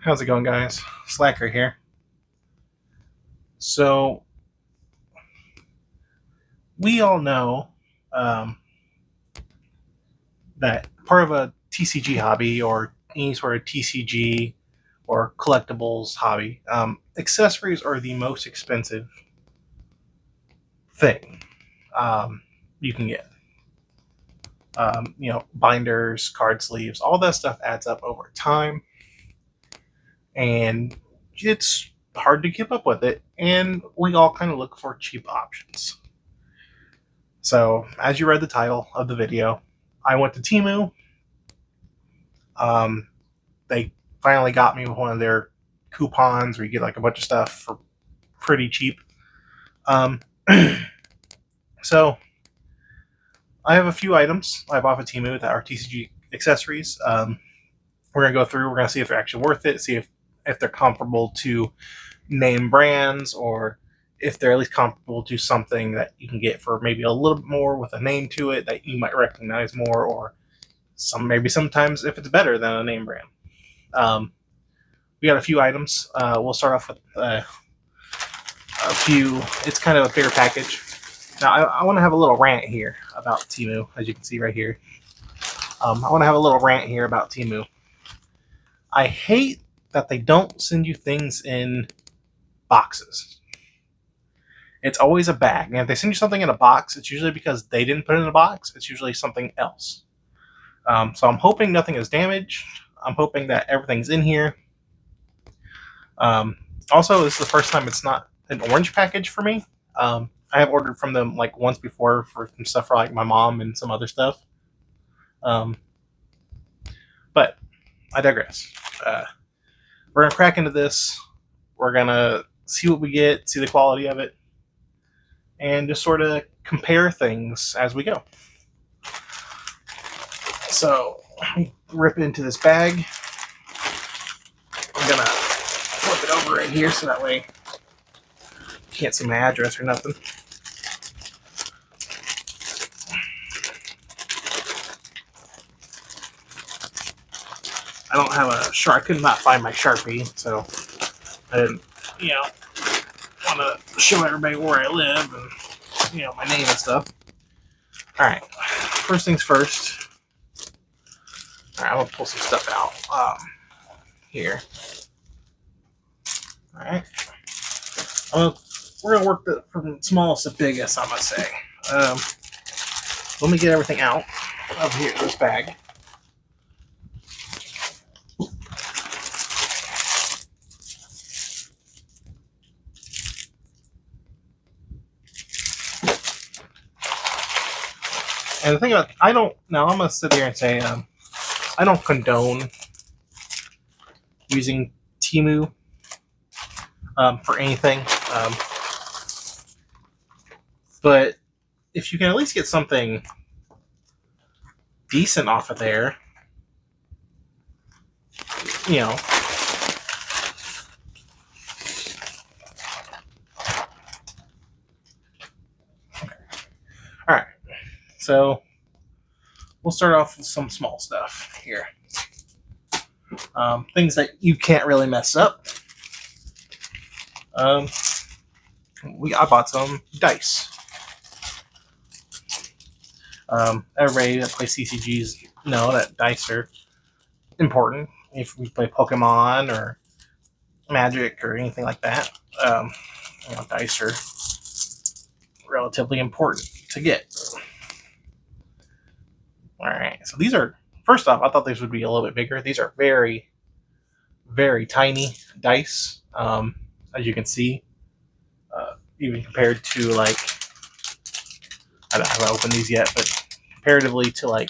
How's it going, guys? Slacker here. So, we all know um, that part of a TCG hobby or any sort of TCG or collectibles hobby, accessories are the most expensive thing you can get. Binders, card sleeves, all that stuff adds up over time, and it's hard to keep up with it. And we all kind of look for cheap options. So, as you read the title of the video, I went to TEMU. Um, they finally got me with one of their coupons where you get like a bunch of stuff for pretty cheap. Um, so, I have a few items I bought at TEMU that are TCG accessories. We're going to go through, we're going to see if they're actually worth it, see if they're comparable to name brands, or if they're at least comparable to something that you can get for maybe a little bit more with a name to it that you might recognize more, or maybe sometimes if it's better than a name brand. We got a few items. We'll start off with a few. It's kind of a bigger package. Now, I want to have a little rant here about TEMU, as you can see right here. I want to have a little rant here about TEMU. I hate that they don't send you things in boxes. It's always a bag. And if they send you something in a box, it's usually because they didn't put it in a box. It's usually something else. So I'm hoping nothing is damaged. I'm hoping that everything's in here. Also, this is the first time it's not an orange package for me. I have ordered from them like once before for some stuff for like my mom and some other stuff. But I digress. We're gonna crack into this. We're gonna see what we get, see the quality of it, and just sort of compare things as we go. So, rip into this bag. I'm gonna flip it over right here so that way you can't see my address or nothing. I don't have a Sharpie. I could not find my Sharpie, so I didn't, want to show everybody where I live and, my name and stuff. All right. First things first. All right, I'm gonna pull some stuff out here. All right. We're gonna work from smallest to biggest, I'm gonna say. Let me get everything out of here, this bag. And the thing about, I'm going to sit here and say, I don't condone using TEMU for anything. But if you can at least get something decent off of there, All right. So we'll start off with some small stuff here. Things that you can't really mess up. I bought some dice. Everybody that plays TCGs know that dice are important. If we play Pokemon or Magic or anything like that, dice are relatively important to get. All right, so these are, first off, I thought these would be a little bit bigger. These are very, very tiny dice, as you can see, even compared to like, I haven't opened these yet, but comparatively to like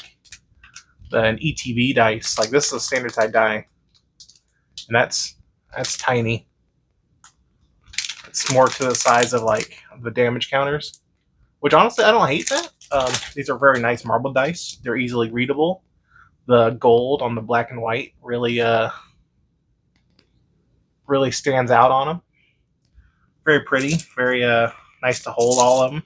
an ETB dice, like this is a standard type die, and that's tiny. It's more to the size of like the damage counters, which honestly I don't hate that. These are very nice marble dice. They're easily readable. The gold on the black and white really stands out on them. Very pretty. Very nice to hold, all of them.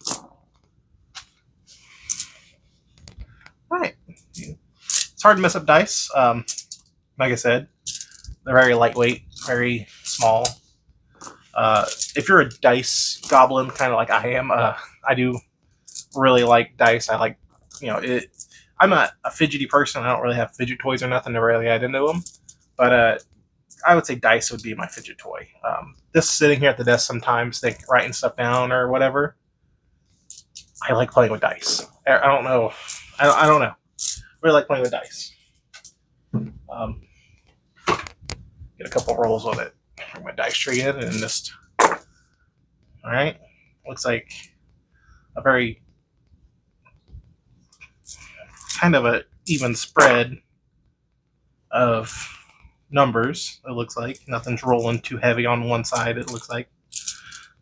All right. It's hard to mess up dice. Like I said, They're very lightweight, very small. If you're a dice goblin, kind of like I am, I do really like dice. I like, it. I'm not a fidgety person. I don't really have fidget toys or nothing. Never really got into them. But I would say dice would be my fidget toy. Just sitting here at the desk sometimes, writing stuff down or whatever. I like playing with dice. I don't know. I don't know. I really like playing with dice. Get a couple rolls with it. Bring my dice tray in and just. All right. Looks like a very kind of a even spread of numbers. It looks like nothing's rolling too heavy on one side. It looks like,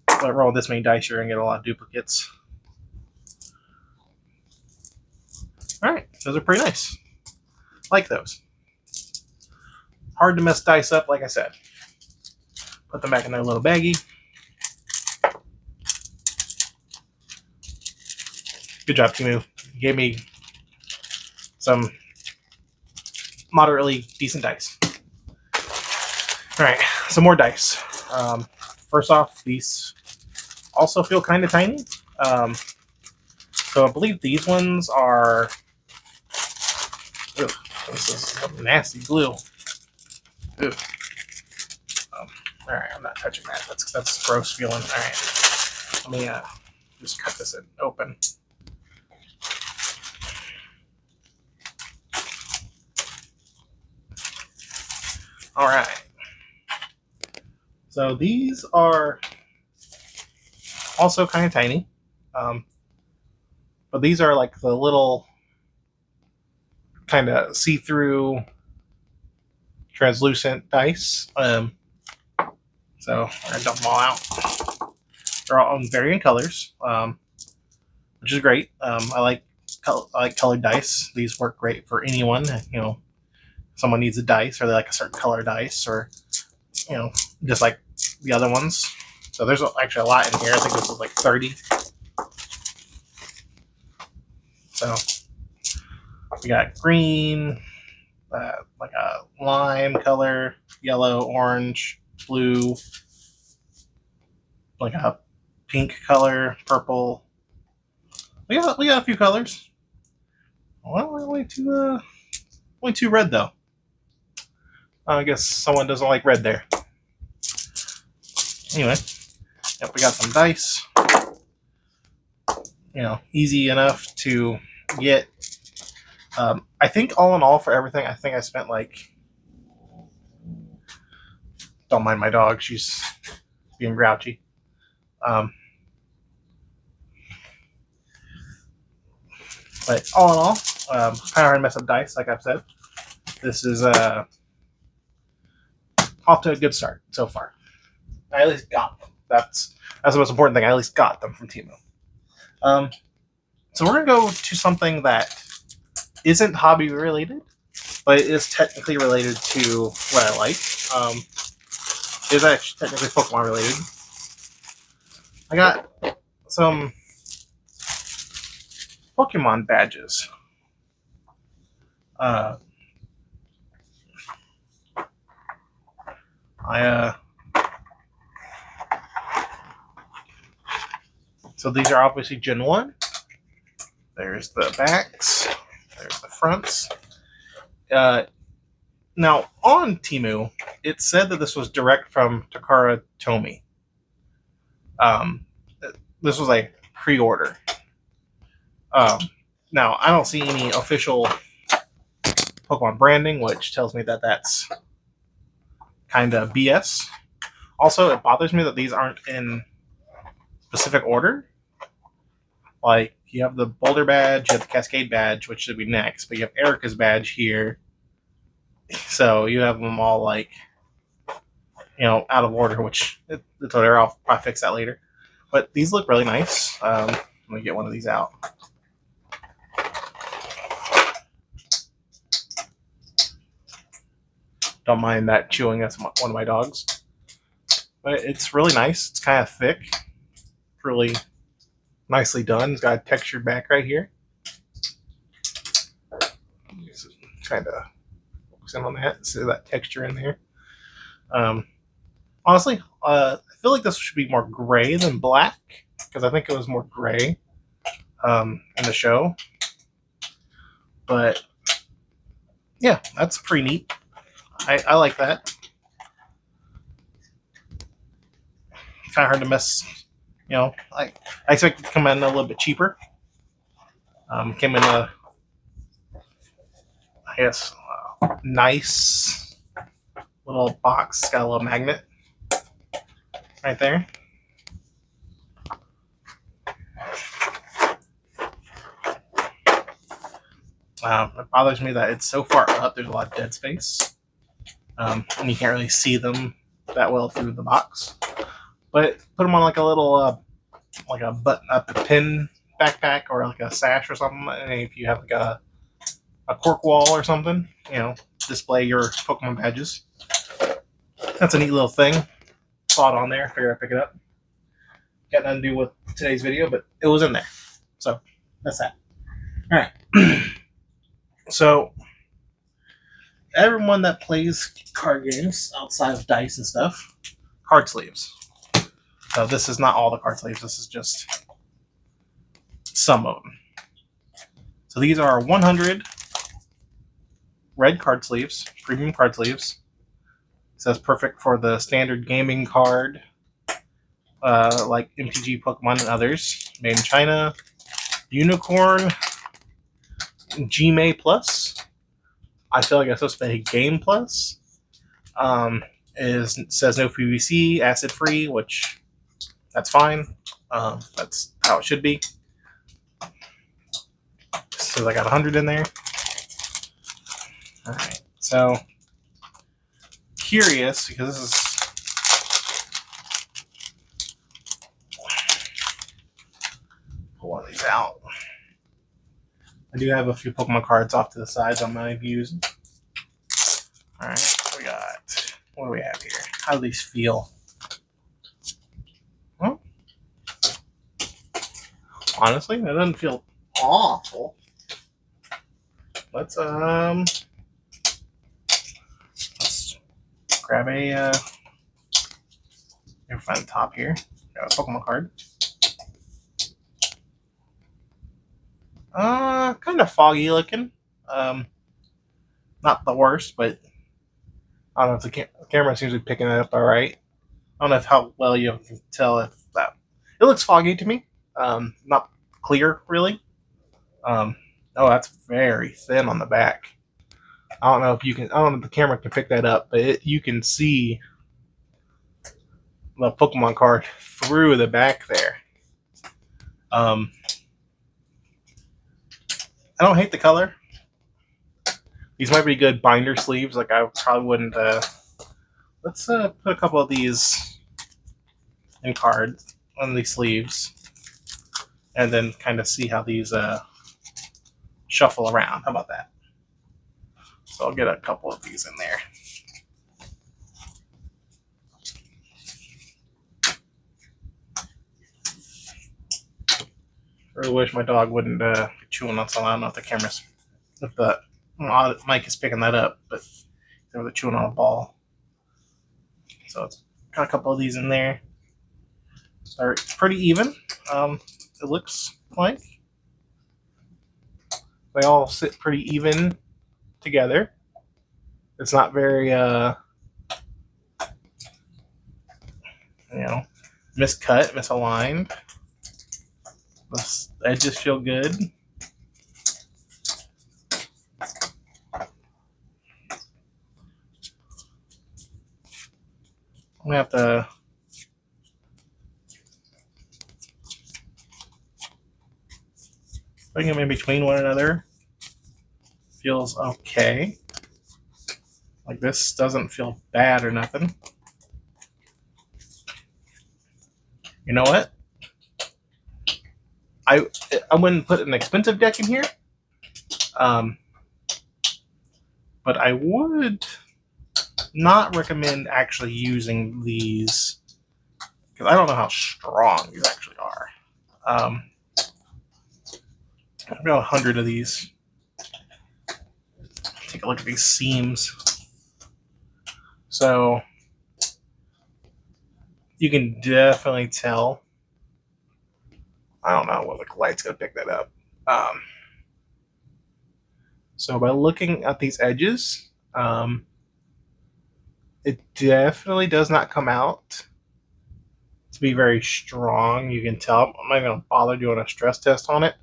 but roll this many dice, you're gonna get a lot of duplicates. All right, those are pretty nice. Like those. Hard to mess dice up, like I said. Put them back in their little baggie. Good job, TEMU. You gave me some moderately decent dice. All right, some more dice. First off, these also feel kind of tiny. So I believe these ones are. Ugh, this is a nasty glue. Ugh. All right, I'm not touching that. That's gross feeling. All right, let me just cut this open. All right. So these are also kind of tiny, but these are like the little kind of see-through, translucent dice. So I'm gonna dump them all out. They're all in varying colors, which is great. I like colored dice. These work great for anyone. Someone needs a dice, or they like a certain color dice, or just like the other ones. So there's actually a lot in here. I think this is like 30. So we got green, like a lime color, yellow, orange, blue, like a pink color, purple. We got a few colors. Well, only two red though. I guess someone doesn't like red there. Anyway, yep, we got some dice. Easy enough to get. I think all in all for everything, I think I spent like. Don't mind my dog; she's being grouchy. But all in all, kind of hard to mess up dice, like I've said. This is off to a good start so far. I at least got them. That's the most important thing. I at least got them from TEMU. So we're gonna go to something that isn't hobby related, but it is technically related to what I like. It is actually technically Pokemon related. I got some Pokemon badges. So these are obviously Gen 1. There's the backs. There's the fronts. Now, on TEMU, it said that this was direct from Takara Tomy. This was a pre-order. Now, I don't see any official Pokemon branding, which tells me that that's kind of BS. Also, it bothers me that these aren't in specific order. Like, you have the Boulder badge, you have the Cascade badge, which should be next, but you have Erica's badge here. So you have them all like, out of order, which it's whatever. I'll probably fix that later. But these look really nice. Let me get one of these out. Don't mind that chewing. That's one of my dogs. But it's really nice. It's kind of thick. Really nicely done. It's got a textured back right here. Kind of focus in on that. See that texture in there. Honestly, I feel like this should be more gray than black because I think it was more gray in the show. But yeah, that's pretty neat. I like that. Kind of hard to miss. You know, I expect it to come in a little bit cheaper. Came in a, I guess, nice little box. Got a little magnet right there. It bothers me that it's so far up. There's a lot of dead space, and you can't really see them that well through the box. But put them on like a little, like a button up a pin backpack or like a sash or something. And if you have like a cork wall or something, you know, display your Pokemon badges. That's a neat little thing. Saw it on there. Figured I'd pick it up. Got nothing to do with today's video, but it was in there. So that's that. All right. So everyone that plays card games outside of dice and stuff, card sleeves. So this is not all the card sleeves. This is just some of them. So these are 100 red card sleeves, premium card sleeves. It says perfect for the standard gaming card, like MTG, Pokemon, and others. Made in China. Unicorn. GMA Plus. I feel like I'm supposed to say Game Plus. Says no PVC, acid free, which that's fine. That's how it should be. So I got 100 in there. All right. So curious because this is pull one of these out. I do have a few Pokemon cards off to the sides I'm going to be using. All right, what do we have here? How do these feel? Well, honestly, that doesn't feel awful. Let's grab a find the top here. Got a Pokemon card. Kind of foggy looking. Not the worst, but I don't know if the camera seems to be picking it up all right. I don't know how well you can tell if that. It looks foggy to me. Not clear really. Oh, that's very thin on the back. I don't know if you can. I don't know if the camera can pick that up, but you can see the Pokemon card through the back there. I don't hate the color. These might be good binder sleeves. Like I probably wouldn't. Let's put a couple of these in cards on these sleeves, and then kind of see how these shuffle around. How about that? So I'll get a couple of these in there. I really wish my dog wouldn't be chewing on something. I don't know if the mic is picking that up, but they were chewing on a ball. So it's got a couple of these in there. They're pretty even. It looks like they all sit pretty even together. It's not very miscut, misaligned. The edges feel good. I'm gonna have to putting them in between one another feels okay. Like this doesn't feel bad or nothing. You know what? I wouldn't put an expensive deck in here, but I would not recommend actually using these because I don't know how strong these actually are. I've got 100 of these. Take a look at these seams. So you can definitely tell. I don't know what the light's gonna pick that up. So by looking at these edges, it definitely does not come out to be very strong. You can tell. I'm not even gonna bother doing a stress test on it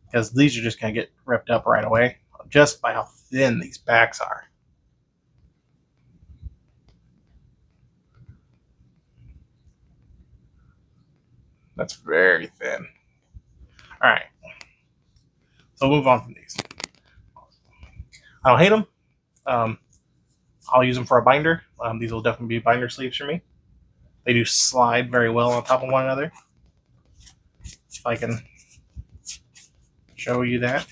because these are just gonna get ripped up right away just by how thin these backs are. That's very thin. All right, so we'll move on from these. I don't hate them. I'll use them for a binder. These will definitely be binder sleeves for me. They do slide very well on top of one another. If I can show you that.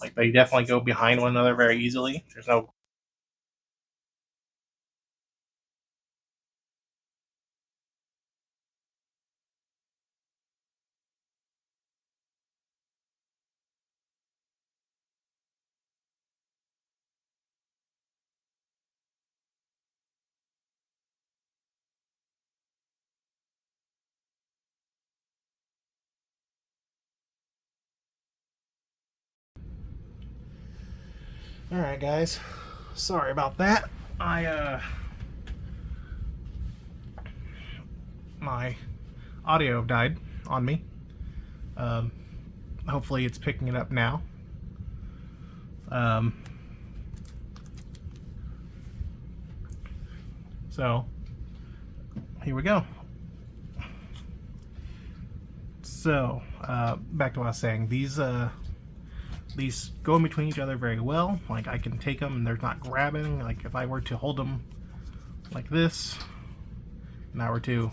Like, they definitely go behind one another very easily. There's no... Alright, guys. Sorry about that. My audio died on me. Hopefully it's picking it up now. So here we go. So back to what I was saying. These go in between each other very well. Like, I can take them and they're not grabbing. Like, if I were to hold them like this, and I were to,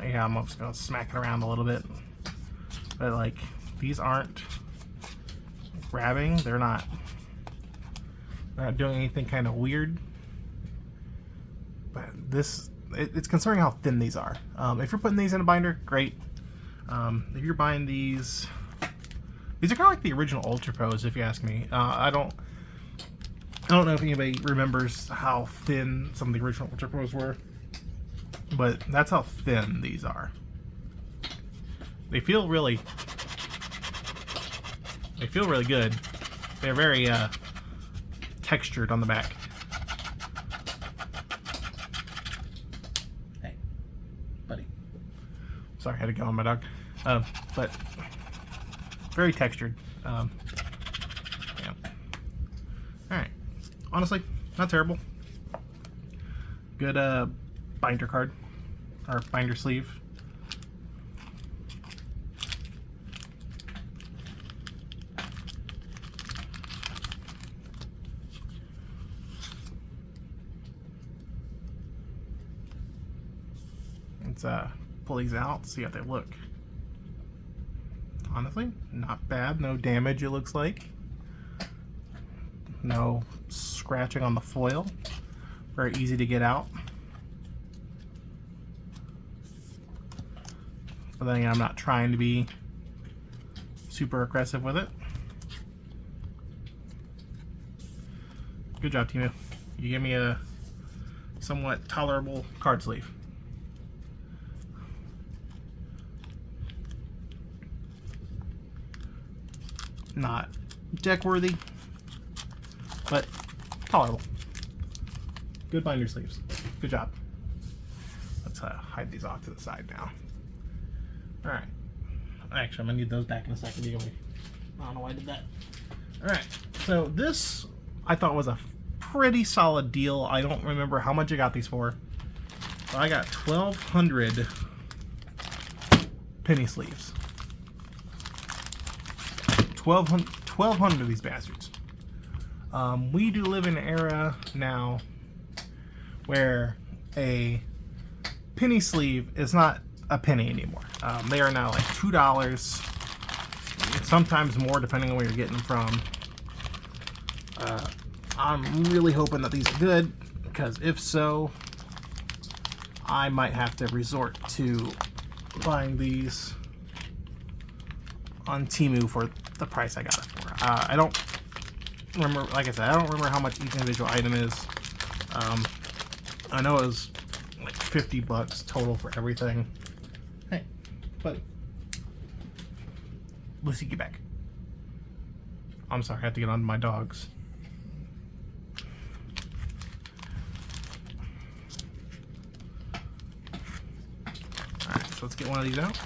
yeah, I'm just gonna smack it around a little bit. But like, these aren't grabbing. They're not doing anything kind of weird. But this, it's concerning how thin these are. If you're putting these in a binder, great. If you're buying these are kind of like the original Ultra Pros, if you ask me. I don't know if anybody remembers how thin some of the original Ultra Pros were, but that's how thin these are. They feel really good. They're very textured on the back. Hey, buddy. Sorry, I had to go on my dog. But very textured. Yeah. Alright. Honestly, not terrible. Good binder card. Or binder sleeve. Let's pull these out, see how they look. Honestly, not bad. No damage, it looks like. No scratching on the foil. Very easy to get out. But then again, I'm not trying to be super aggressive with it. Good job, TEMU. You gave me a somewhat tolerable card sleeve. Not deck worthy, but tolerable. Good binder sleeves. Good job. Let's hide these off to the side now. Alright. Actually, I'm going to need those back in a second anyway. I don't know why I did that. Alright. So this, I thought, was a pretty solid deal. I don't remember how much I got these for. So I got 1,200 penny sleeves. 1,200 of these bastards. We do live in an era now where a penny sleeve is not a penny anymore. They are now like $2, sometimes more depending on where you're getting them from. I'm really hoping that these are good, because if so, I might have to resort to buying these on TEMU for the price I got it for. I don't remember, like I said, I don't remember how much each individual item is. I know it was like $50 total for everything. Hey, buddy. Lucy, get back. I'm sorry, I have to get on my dogs. Alright, so let's get one of these out.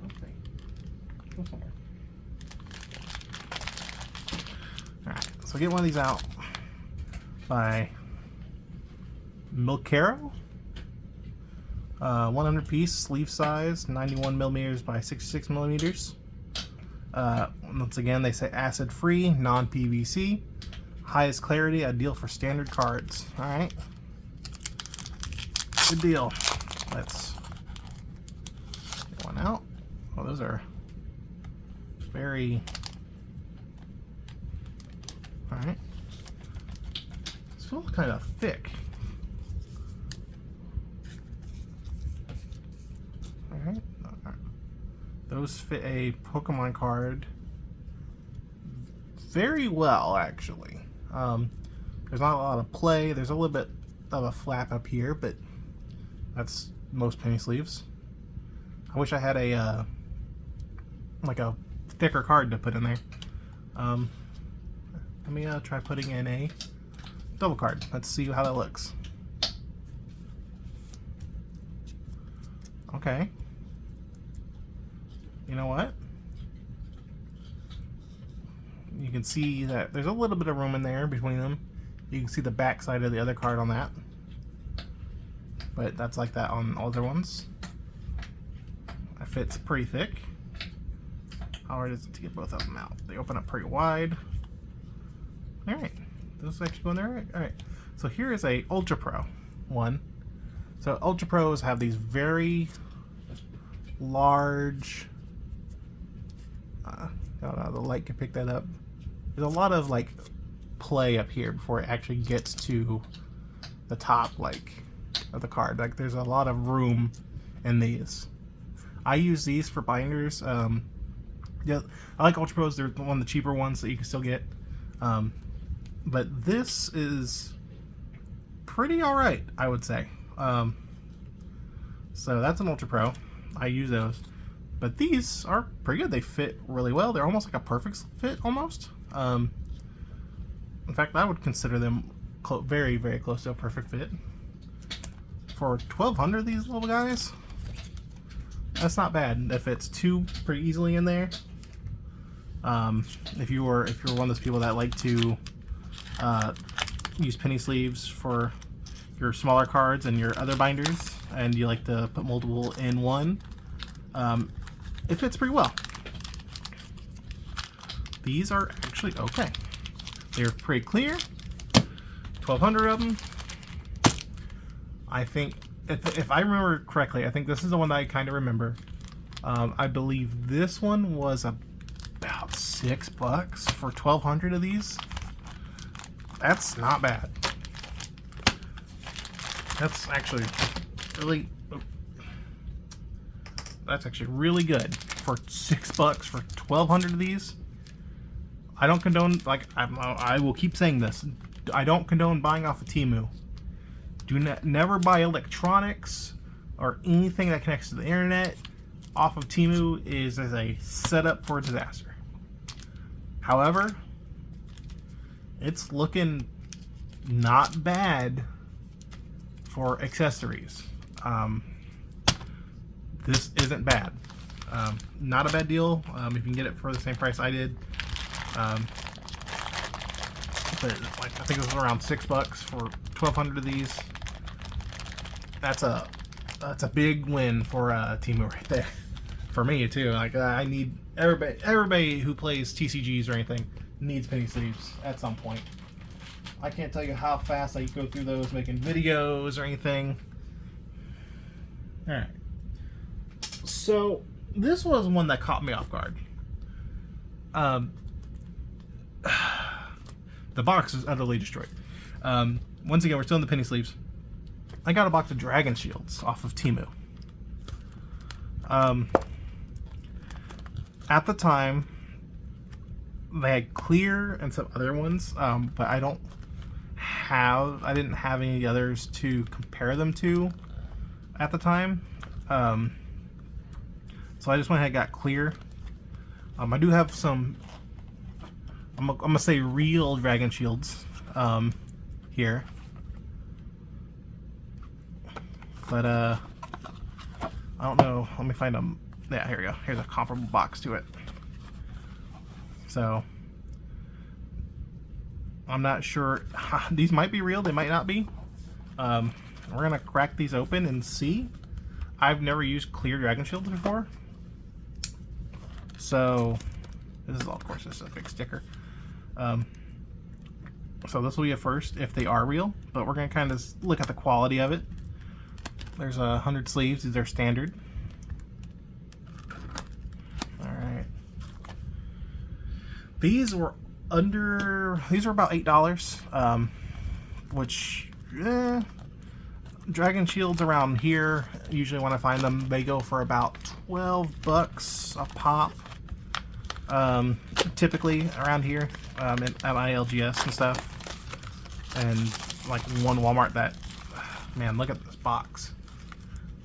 Okay. Go somewhere. Alright, so get one of these out by Milcaro. 100 piece, sleeve size, 91 millimeters by 66 millimeters. Once again, they say acid free, non PVC, highest clarity, ideal for standard cards. All right, good deal. Let's get one out. Oh, those are very. All right, this feels kind of thick. Alright. Those fit a Pokemon card very well, actually. There's not a lot of play. There's a little bit of a flap up here, but that's most penny sleeves. I wish I had a like a thicker card to put in there. Let me try putting in a double card. Let's see how that looks. Okay. You know what? You can see that there's a little bit of room in there between them. You can see the back side of the other card on that. But that's like that on other ones. It fits pretty thick. How hard is it to get both of them out? They open up pretty wide. Alright. Those actually go in there? Alright. So here is a Ultra Pro one. So Ultra Pros have these very large, I don't know, the light can pick that up. There's a lot of like play up here before it actually gets to the top like of the card. Like there's a lot of room in these. I use these for binders. Yeah, I like Ultra Pros. They're one of the cheaper ones that you can still get. But this is pretty alright, I would say. So that's an Ultra Pro. I use those. But these are pretty good. They fit really well. They're almost like a perfect fit, almost. In fact, I would consider them very, very close to a perfect fit. For 1,200, these little guys, that's not bad. It fits two pretty easily in there. If you're one of those people that like to use penny sleeves for your smaller cards and your other binders, and you like to put multiple in one, it fits pretty well. These are actually okay. They're pretty clear. 1,200 of them. I think, if I remember correctly, I think this is the one that I kind of remember. I believe this one was about $6 for 1,200 of these. That's not bad. That's actually really, that's actually really good for $6 for 1,200 of these. I don't condone, like, I will keep saying this, I don't condone buying off of TEMU. Never buy electronics or anything that connects to the internet off of TEMU. Is as a setup for disaster. However, it's looking not bad for accessories. This isn't bad. Not a bad deal if you can get it for the same price I did. But like, I think it was around $6 for 1,200 of these. That's a big win for TEMU right there. For me too. Like I need everybody who plays TCGs or anything needs penny sleeves at some point. I can't tell you how fast I go through those making videos or anything. Alright. So this was one that caught me off guard. The box is utterly destroyed. Once again, we're still in the penny sleeves. I got a box of Dragon Shields off of TEMU. At the time, they had clear and some other ones, but I don't I didn't have any others to compare them to at the time. So I just went ahead and got clear. I do have some, I'm gonna say real dragon shields here, but I don't know. Let me find them. Yeah, here we go. Here's a comparable box to it. So I'm not sure. These might be real. They might not be. We're gonna crack these open and see. I've never used clear dragon shields before, so this is all, of course, this is a big sticker. So this will be a first if they are real, but we're gonna kind of look at the quality of it. There's 100 sleeves. These are standard. All right. These were about $8, which dragon shields around here, usually when I find them, they go for about $12 a pop. Typically around here at my LGS and stuff, and like one Walmart that, man, look at this box.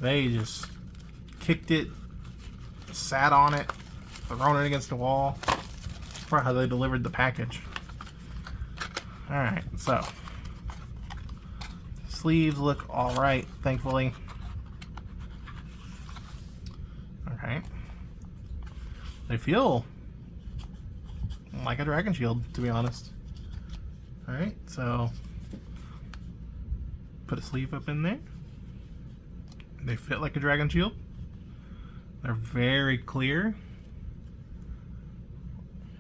They just kicked it, sat on it, thrown it against the wall. For how they delivered the package. Alright, so sleeves look alright, thankfully. Okay. They feel like a dragon shield, to be honest. Alright, so put a sleeve up in there. They fit like a dragon shield. They're very clear.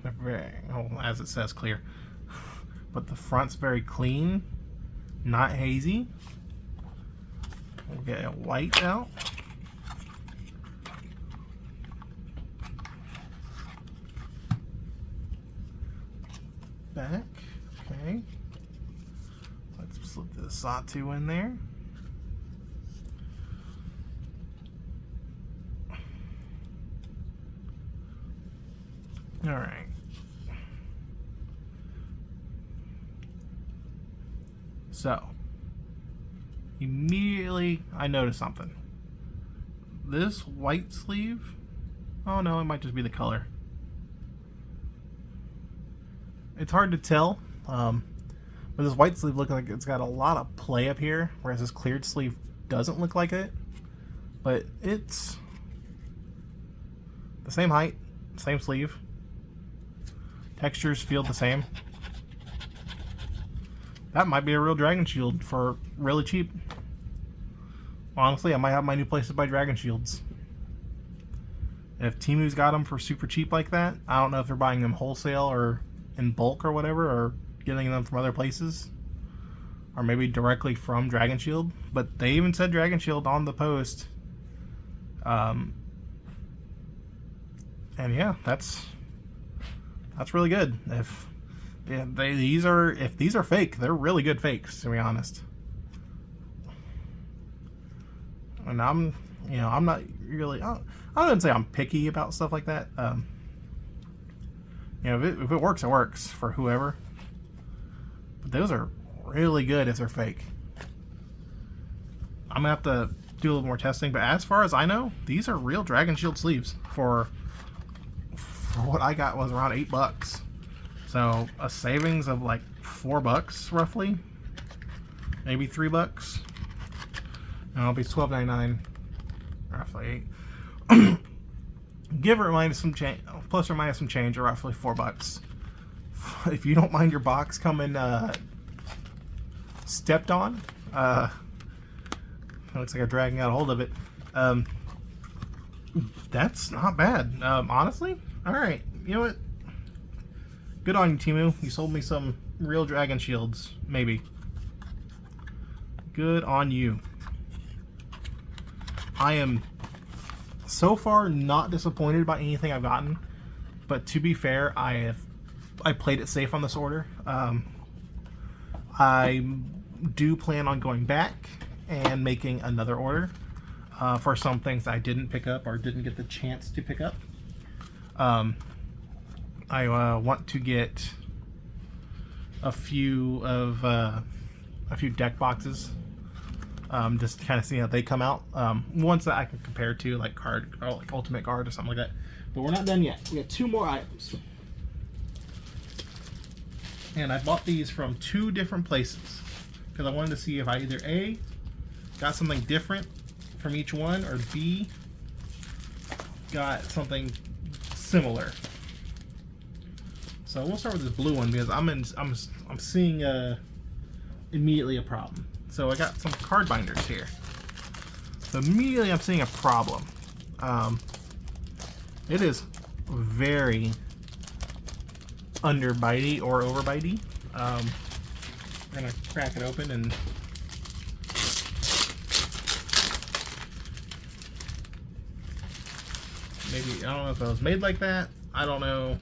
They're very, as it says, clear. But the front's very clean, not hazy. We'll get a white out. Back, okay. Let's slip the Satu in there. All right. So, immediately I noticed something. This white sleeve, oh no, it might just be the color. It's hard to tell, but this white sleeve looks like it's got a lot of play up here, whereas this cleared sleeve doesn't look like it. But it's the same height, same sleeve. Textures feel the same. That might be a real dragon shield for really cheap. Honestly, I might have my new place to buy dragon shields. If TEMU's got them for super cheap like that, I don't know if they're buying them wholesale or in bulk or whatever, or getting them from other places, or maybe directly from Dragon Shield. But they even said Dragon Shield on the post. And yeah, that's really good. If these are fake, they're really good fakes, to be honest. And I'm not really, I wouldn't say I'm picky about stuff like that. If it works, it works for whoever. But those are really good if they're fake. I'm gonna have to do a little more testing, but as far as I know, these are real Dragon Shield sleeves for what I got was around $8. So a savings of like $4 roughly, maybe $3. And it'll be $12.99, roughly $8. Give or minus some change, plus or minus some change, or roughly $4. If you don't mind your box coming stepped on, it looks like I'm dragging out a hold of it. That's not bad, honestly. All right, you know what? Good on you, TEMU. You sold me some real Dragon Shields, maybe. Good on you. I am so far not disappointed by anything I've gotten, but to be fair, I played it safe on this order. I do plan on going back and making another order for some things I didn't pick up or didn't get the chance to pick up. I want to get a few deck boxes, just to kind of see how they come out. Ones that I can compare to, like card, or like Ultimate Card or something like that. But we're not done yet. We got 2 more items, and I bought these from 2 different places because I wanted to see if I either A, got something different from each one, or B, got something similar. So we'll start with this blue one because I'm seeing immediately a problem. So I got some card binders here. So immediately I'm seeing a problem. It is very underbitey or overbitey. We're gonna crack it open and maybe, I don't know if it was made like that. I don't know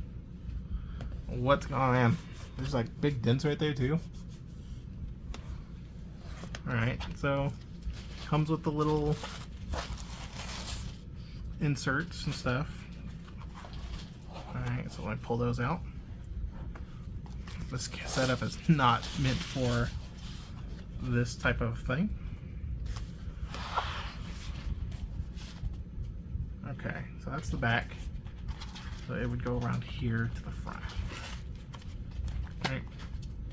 what's going on. Man, there's like big dents right there too. Alright, so comes with the little inserts and stuff. Alright, so let me pull those out. This setup is not meant for this type of thing. Okay, so that's the back. So it would go around here to the front. Alright.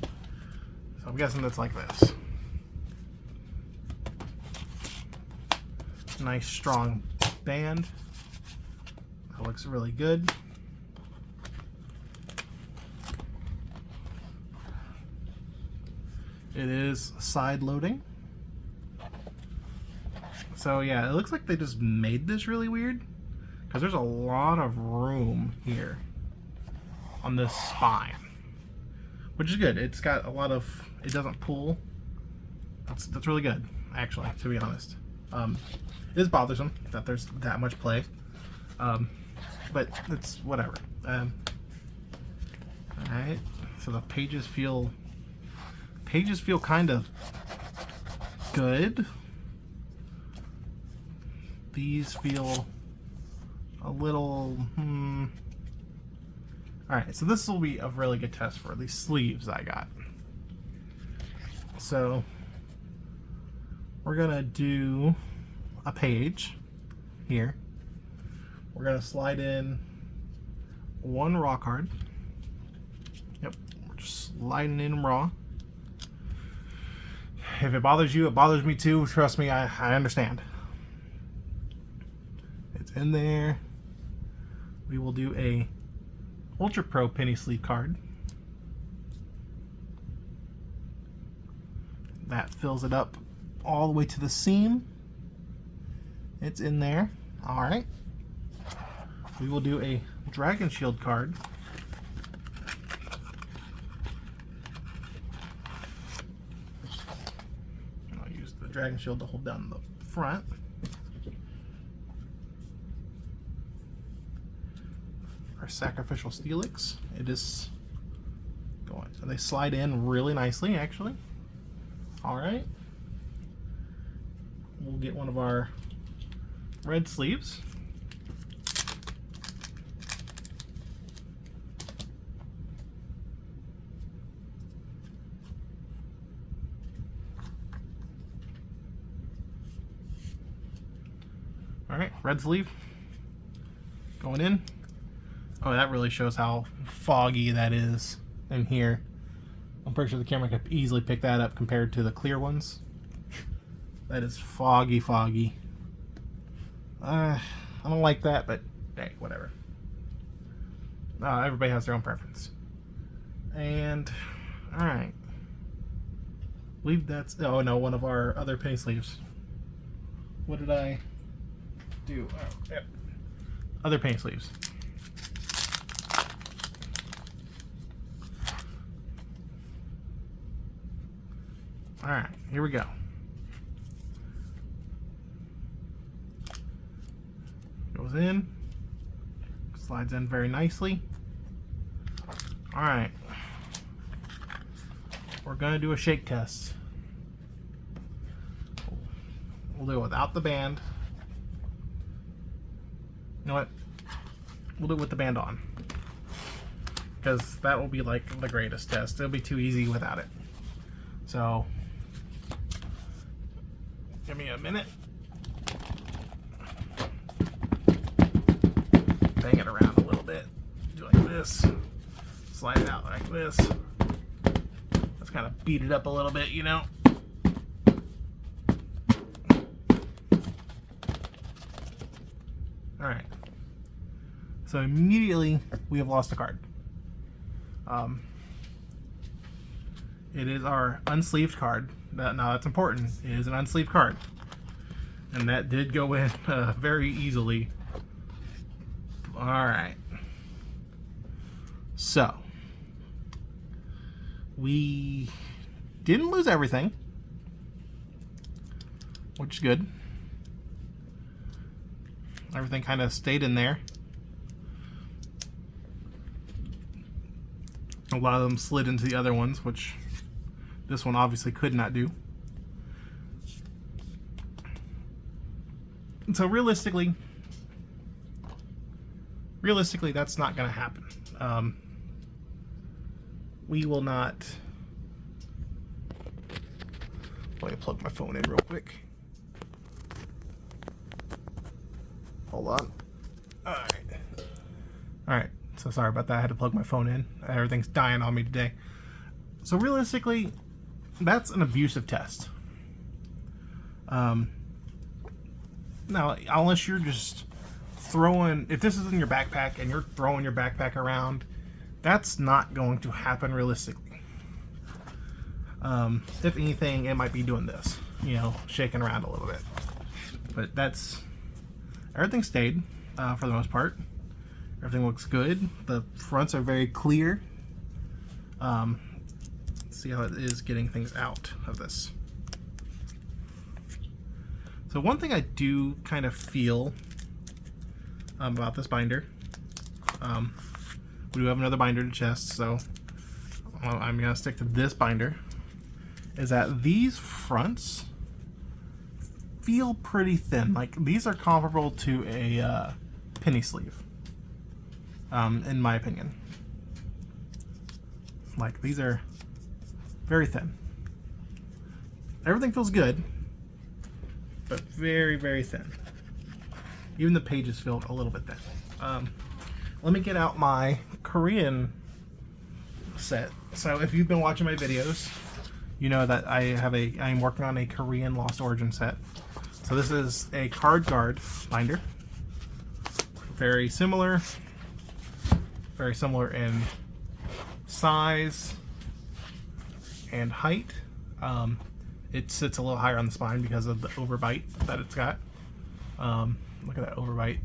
So I'm guessing that's like this. Nice strong band. That looks really good. It is side loading. So yeah, it looks like they just made this really weird because there's a lot of room here on this spine, which is good. It's got a lot of, it doesn't pull. That's really good, actually, to be honest. It is bothersome that there's that much play, but it's whatever. All right, so the pages feel kind of good. These feel a little Alright, so this will be a really good test for these sleeves I got. So we're gonna do a page here. We're gonna slide in 1 raw card. Yep, we're just sliding in raw. If it bothers you, it bothers me too. Trust me, I understand. It's in there. We will do a Ultra Pro penny sleeve card. That fills it up all the way to the seam. It's in there. Alright. We will do a Dragon Shield card. I'll use the Dragon Shield to hold down the front. Our Sacrificial Steelix. It is going. So they slide in really nicely, actually. Alright. We'll get one of our red sleeves. Alright, red sleeve going in. Oh, that really shows how foggy that is in here. I'm pretty sure the camera could easily pick that up compared to the clear ones. That is foggy, foggy. I don't like that, but hey, whatever. Everybody has their own preference. And, alright. I believe that's, oh no, one of our other penny sleeves. What did I do? Oh, yep. Other penny sleeves. Alright, here we go. Goes in. Slides in very nicely. Alright. We're going to do a shake test. We'll do it without the band. You know what? We'll do it with the band on. because that will be like the greatest test. It'll be too easy without it. So give me a minute. Bang it around a little bit. Do like this. Slide it out like this. Let's kind of beat it up a little bit, you know. Alright. So immediately we have lost a card. It is our unsleeved card. Now that's important. It is an unsleeved card. And that did go in very easily. Alright. So, we didn't lose everything, which is good. Everything kind of stayed in there. A lot of them slid into the other ones, which this one obviously could not do. And so realistically, that's not going to happen. We will not. Let me plug my phone in real quick. Hold on. Alright. So sorry about that. I had to plug my phone in. Everything's dying on me today. So realistically, that's an abusive test. Now, unless you're just throwing, if this is in your backpack and you're throwing your backpack around, that's not going to happen realistically. If anything, it might be doing this, you know, shaking around a little bit. But that's, everything stayed for the most part. Everything looks good. The fronts are very clear. Let's see how it is getting things out of this. So one thing I do kind of feel about this binder, we do have another binder to chest, so I'm going to stick to this binder, is that these fronts feel pretty thin. Like, these are comparable to a penny sleeve, in my opinion. Like, these are very thin. Everything feels good, but very, very thin. Even the pages feel a little bit thin. Let me get out my Korean set. So if you've been watching my videos, you know that I'm working on a Korean Lost Origin set. So this is a card guard binder. Very similar in size and height. It sits a little higher on the spine because of the overbite that it's got. Look at that overbite.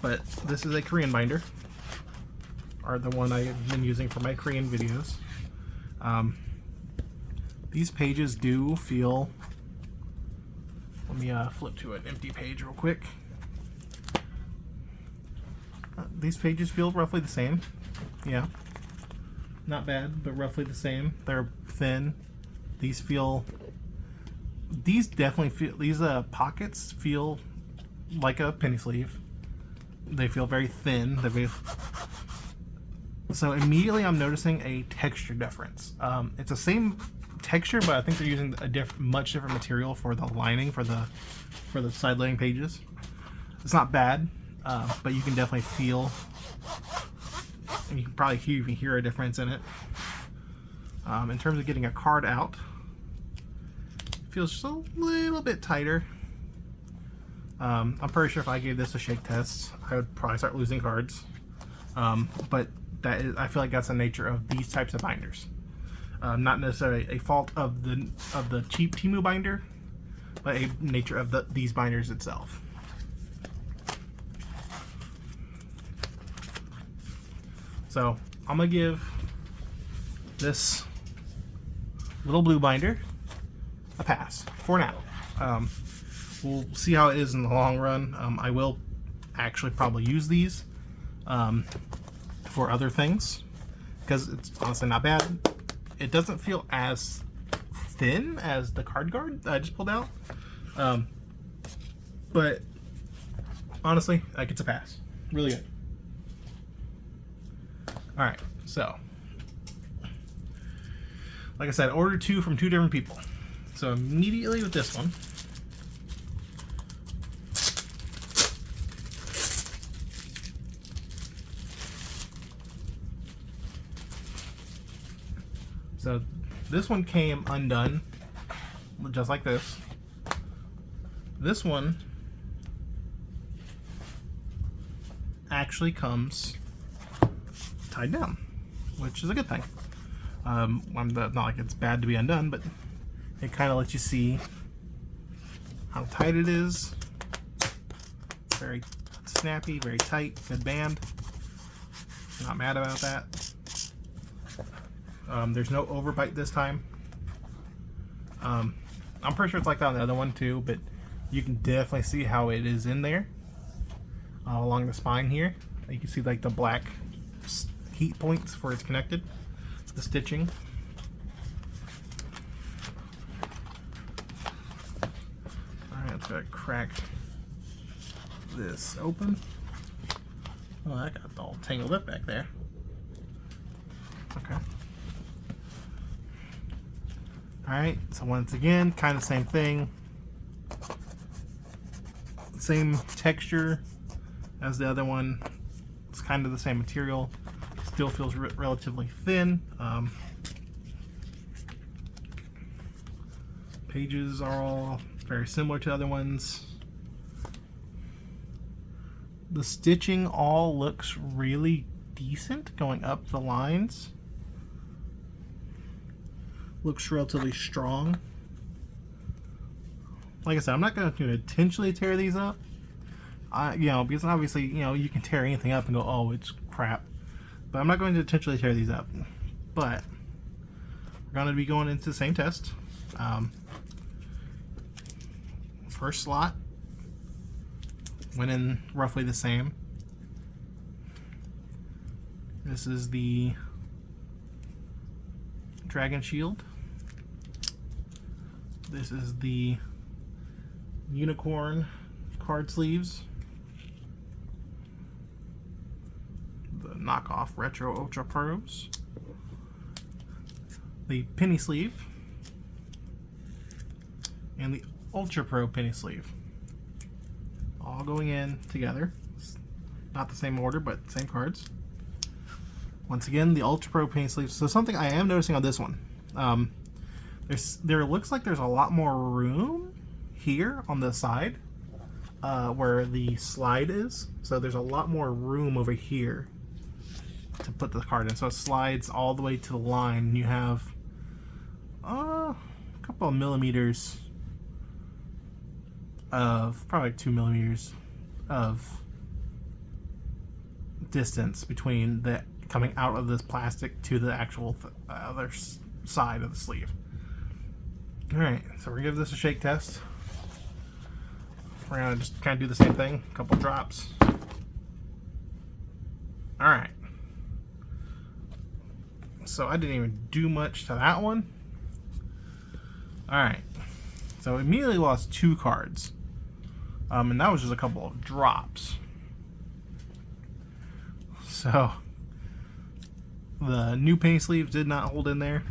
But this is a Korean binder, or the one I've been using for my Korean videos. These pages do feel, let me flip to an empty page real quick. These pages feel roughly the same. Yeah, not bad, but roughly the same. They're thin. These definitely feel, these pockets feel like a penny sleeve. They feel very thin. So immediately I'm noticing a texture difference. It's the same texture, but I think they're using a much different material for the lining, for the side loading pages. It's not bad, but you can definitely feel, and you can probably even hear a difference in it. In terms of getting a card out, it feels just a little bit tighter. I'm pretty sure if I gave this a shake test, I would probably start losing cards. But I feel like that's the nature of these types of binders. Not necessarily a fault of the cheap TEMU binder, but a nature of these binders itself. So I'm gonna give this little blue binder a pass for now. We'll see how it is in the long run. I will actually probably use these for other things because it's honestly not bad. It doesn't feel as thin as the card guard that I just pulled out, but honestly, like, it's a pass. Really good. All right, so like I said, ordered 2 from 2 different people. So immediately with this one, so this one came undone, just like this. This one actually comes tied down, which is a good thing. Not like it's bad to be undone, but it kind of lets you see how tight it is. Very snappy, very tight, good band. Not mad about that. There's no overbite this time. I'm pretty sure it's like that on the other one too, but you can definitely see how it is in there along the spine here. You can see like the black heat points where it's connected, the stitching. Alright, let's go crack this open. Oh, that got all tangled up back there. Okay. Alright, so once again, kind of same thing. Same texture as the other one. It's kind of the same material. Still feels relatively thin. Pages are all very similar to other ones. The stitching all looks really decent going up the lines. Looks relatively strong. Like I said, I'm not going to intentionally tear these up. Because obviously, you can tear anything up and go, oh, it's crap. But I'm not going to intentionally tear these up. But we're going to be going into the same test. First slot went in roughly the same. This is the Dragon Shield. This is the Unicorn card sleeves. The knockoff Retro Ultra Pros. The penny sleeve. And the Ultra Pro penny sleeve. All going in together. Not the same order, but same cards. Once again, the Ultra Pro penny sleeve. So something I am noticing on this one. There looks like there's a lot more room here on the side where the slide is. So there's a lot more room over here to put the card in. So it slides all the way to the line. And you have a couple of millimeters of, probably 2 millimeters of distance between the coming out of this plastic to the actual other side of the sleeve. Alright, so we're gonna give this a shake test. We're gonna just kind of do the same thing, a couple drops. Alright. So I didn't even do much to that one. Alright. So immediately lost 2 cards. And that was just a couple of drops. So the new penny sleeves did not hold in there.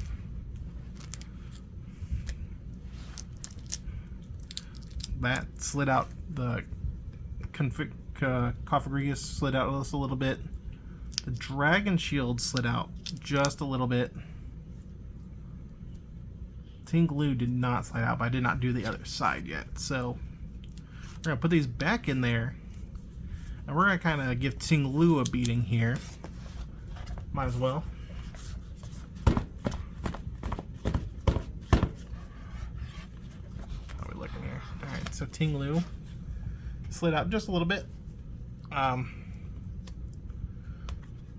That slid out. The Cofagrigus slid out just a little bit. The Dragon Shield slid out just a little bit. Tinglu did not slide out, but I did not do the other side yet. So we're going to put these back in there. And we're going to kind of give Tinglu a beating here. Might as well. How are we looking here? Alright, so Tinglu slid out just a little bit.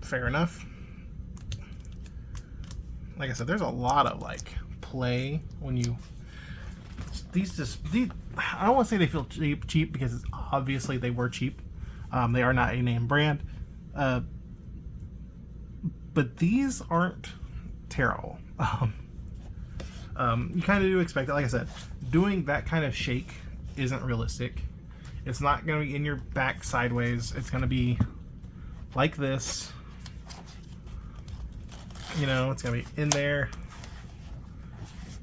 Fair enough. Like I said, there's a lot of play when you these I don't want to say they feel cheap because obviously they were cheap. They are not a name brand, but these aren't terrible. You kind of do expect it. Like I said, doing that kind of shake isn't realistic. It's not going to be in your back sideways. It's going to be like this You know, it's gonna be in there,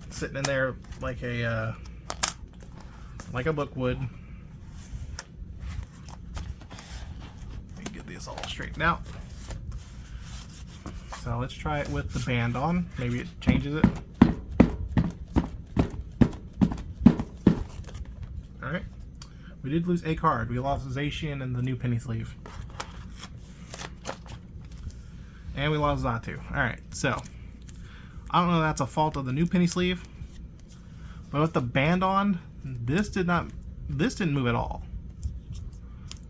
sitting in there like a book would. Let me get these all straightened out. So let's try it with the band on. Maybe it changes it. Alright. We did lose a card. We lost Zacian and the new penny sleeve. And we lost Zatu. Alright, so I don't know if that's a fault of the new penny sleeve. But with the band on, this didn't move at all.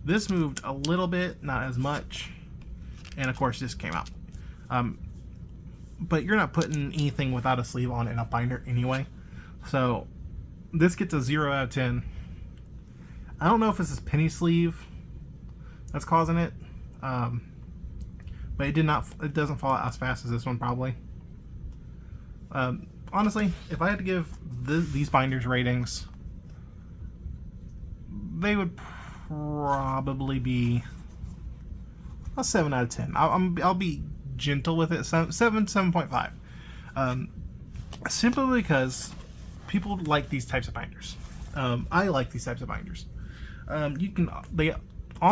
This moved a little bit, not as much. And of course this came out. But you're not putting anything without a sleeve on in a binder anyway. So this gets a 0 out of 10. I don't know if it's this penny sleeve that's causing it. But it doesn't fall out as fast as this one probably. Honestly, if I had to give these binders ratings, they would probably be a 7 out of 10. I'll be gentle with it. 7.5. Simply because people like these types of binders. I like these types of binders. On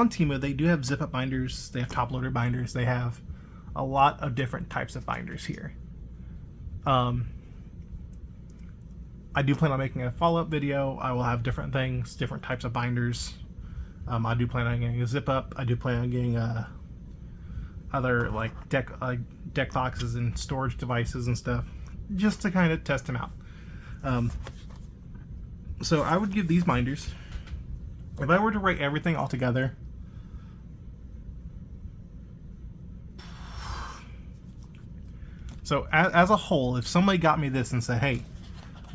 TEMU they do have zip up binders. They have top loader binders. They have a lot of different types of binders here. I do plan on making a follow-up video. I will have different things, different types of binders. I do plan on getting a zip up. I do plan on getting other like deck boxes and storage devices and stuff, just to kind of test them out. So I would give these binders, if I were to rate everything all together, so as a whole, if somebody got me this and said, hey,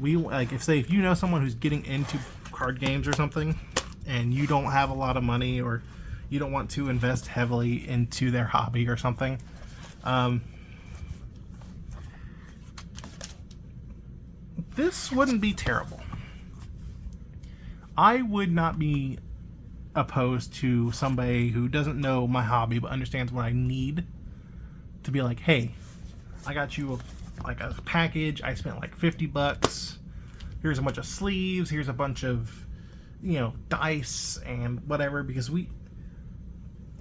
if you know someone who's getting into card games or something, and you don't have a lot of money, or you don't want to invest heavily into their hobby or something, this wouldn't be terrible. I would not be opposed to somebody who doesn't know my hobby but understands what I need to be like, hey, I got you a package. I spent like $50. Here's a bunch of sleeves. Here's a bunch of, dice and whatever. Because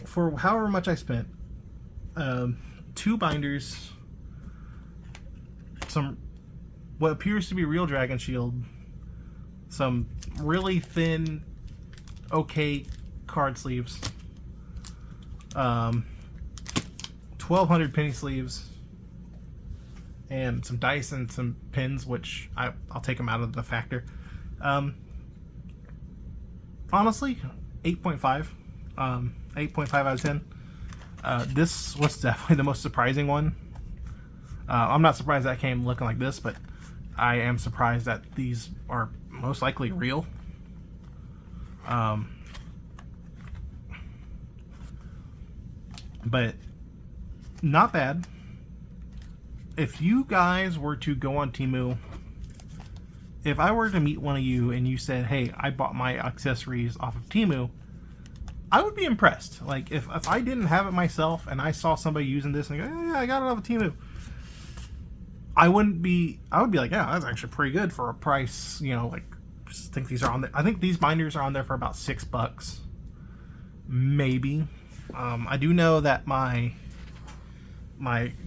for however much I spent, 2 binders, some what appears to be real Dragon Shield, some really thin, okay card sleeves, 1,200 penny sleeves, and some dice and some pins, which I'll take them out of the factor. Honestly, 8.5. 8.5 out of 10. This was definitely the most surprising one. I'm not surprised that came looking like this, but I am surprised that these are most likely real. But not bad. If you guys were to go on TEMU, if I were to meet one of you and you said, hey, I bought my accessories off of TEMU, I would be impressed. Like, if I didn't have it myself and I saw somebody using this and go, yeah, I got it off of TEMU, I would be like, yeah, that's actually pretty good for a price. I think these are on there. I think these binders are on there for about $6, maybe. I do know that my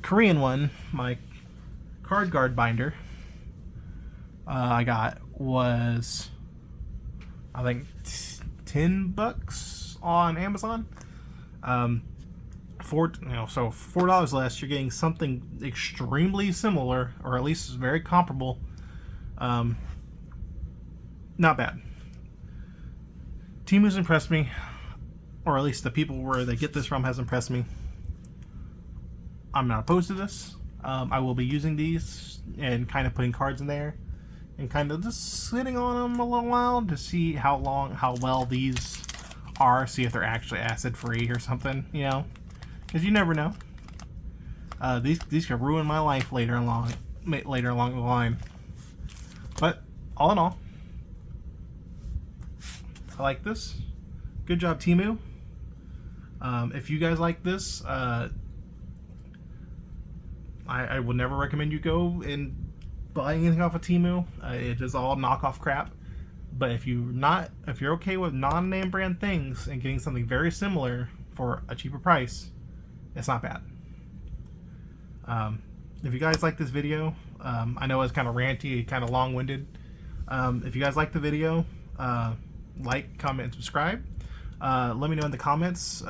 Korean one, my Card Guard binder, I got was, I think, $10 on Amazon. So $4 less, you're getting something extremely similar, or at least very comparable. Not bad. TEMU's impressed me, or at least the people where they get this from has impressed me. I'm not opposed to this. I will be using these and kind of putting cards in there and kind of just sitting on them a little while to see how well these are, see if they're actually acid free or something, because you never know. These could ruin my life later along the line. But all in all, I like this. Good job, TEMU. If you guys like this, I would never recommend you go and buy anything off of Temu. It is all knockoff crap. But if you're okay with non-name brand things and getting something very similar for a cheaper price, it's not bad. If you guys like this video, I know it's kind of ranty, kind of long-winded. If you guys like the video, like, comment, and subscribe. Let me know in the comments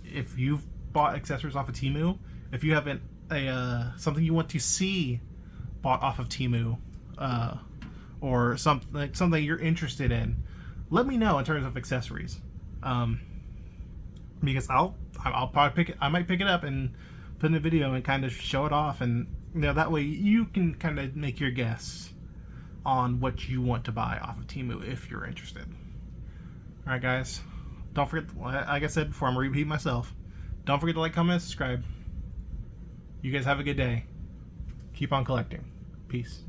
if you've bought accessories off of Temu. If you haven't something you want to see bought off of Temu, or something you're interested in, let me know in terms of accessories. Because I'll probably I might pick it up and put in a video and kind of show it off, and that way you can kind of make your guess on what you want to buy off of Temu if you're interested. All right, guys. Don't forget, like I said before, I'm repeating myself. Don't forget to like, comment, and subscribe. You guys have a good day. Keep on collecting. Peace.